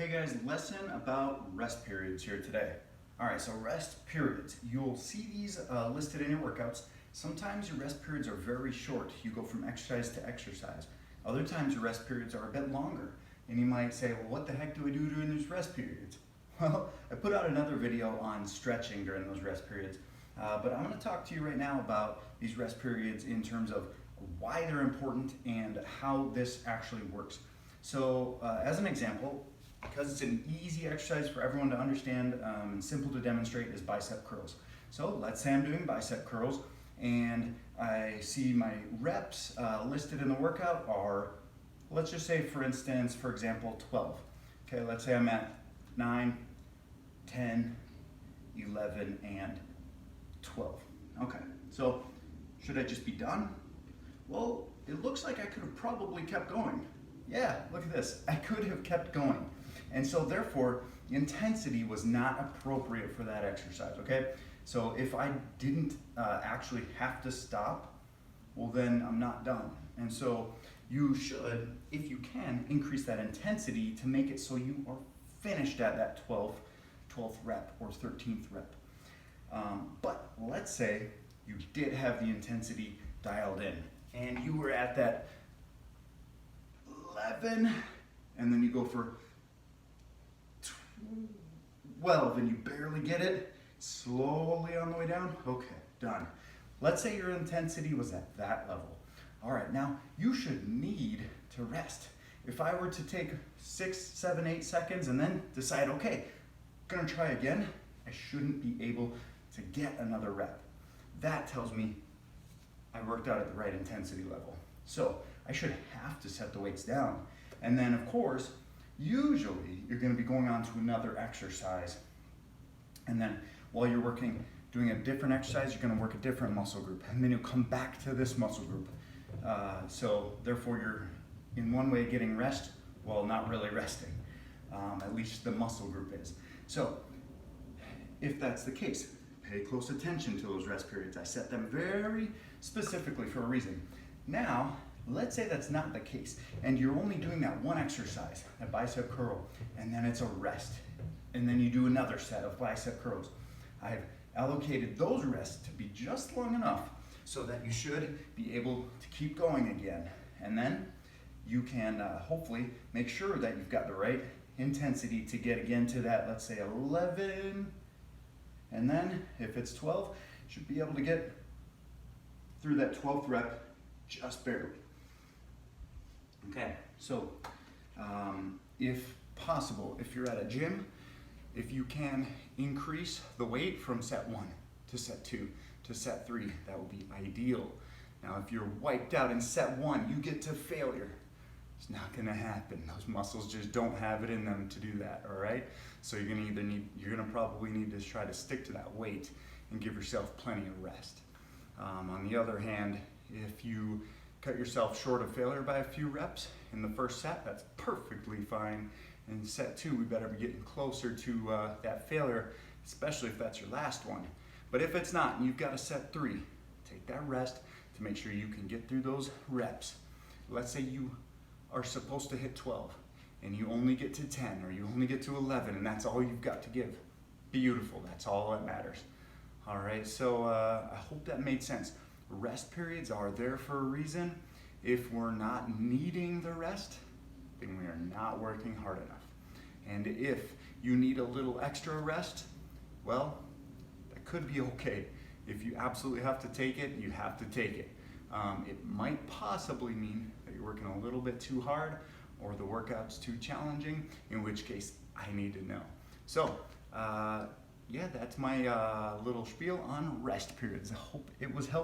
Hey guys, lesson about rest periods here today. All right, so rest periods. You'll see these listed in your workouts. Sometimes your rest periods are very short. You go from exercise to exercise. Other times your rest periods are a bit longer. And you might say, well, what the heck do I do during these rest periods? Well, I put out another video on stretching during those rest periods. But I'm gonna talk to you right now about these rest periods in terms of why they're important and how this actually works. So as an example, because it's an easy exercise for everyone to understand and simple to demonstrate, is bicep curls. So let's say I'm doing bicep curls and I see my reps listed in the workout are, let's just say for example, 12. Okay, let's say I'm at 9, 10, 11, and 12. Okay, so should I just be done? Well, it looks like I could have probably kept going. Yeah, look at this. I could have kept going. And so therefore, the intensity was not appropriate for that exercise, okay? So if I didn't actually have to stop, well then I'm not done. And so you should, if you can, increase that intensity to make it so you are finished at that 12th rep or 13th rep. But let's say you did have the intensity dialed in and you were at that 11 and then you go for 12 and you barely get it, slowly on the way down. Okay, done. Let's say your intensity was at that level. All right, now you should need to rest. If I were to take 6, 7, 8 seconds and then decide, okay, gonna try again, I shouldn't be able to get another rep. That tells me I worked out at the right intensity level. So I should have to set the weights down. And then of course, usually you're going to be going on to another exercise. And then while you're doing a different exercise, you're going to work a different muscle group. And then you'll come back to this muscle group. So therefore you're in one way getting rest while not really resting. At least the muscle group is. So if that's the case, pay close attention to those rest periods. I set them very specifically for a reason. Now, let's say that's not the case and you're only doing that one exercise, that bicep curl, and then it's a rest. And then you do another set of bicep curls. I've allocated those rests to be just long enough so that you should be able to keep going again. And then you can hopefully make sure that you've got the right intensity to get again to that, let's say 11. And then if it's 12, you should be able to get through that 12th rep just barely. Okay, so if possible, if you're at a gym, if you can increase the weight from set 1 to set 2 to set 3, that would be ideal. Now if you're wiped out in set 1, you get to failure. It's not gonna happen. Those muscles just don't have it in them to do that, all right? So you're gonna probably need to try to stick to that weight and give yourself plenty of rest. On the other hand, if you cut yourself short of failure by a few reps in the first set, that's perfectly fine. In set 2, we better be getting closer to that failure, especially if that's your last one. But if it's not, and you've got a set 3, take that rest to make sure you can get through those reps. Let's say you are supposed to hit 12 and you only get to 10 or you only get to 11 and that's all you've got to give. Beautiful, that's all that matters. All right, so I hope that made sense. Rest periods are there for a reason. If we're not needing the rest, then we are not working hard enough. And if you need a little extra rest, well, that could be okay. If you absolutely have to take it, you have to take it. It might possibly mean that you're working a little bit too hard or the workout's too challenging, in which case I need to know. So, yeah, that's my little spiel on rest periods. I hope it was helpful.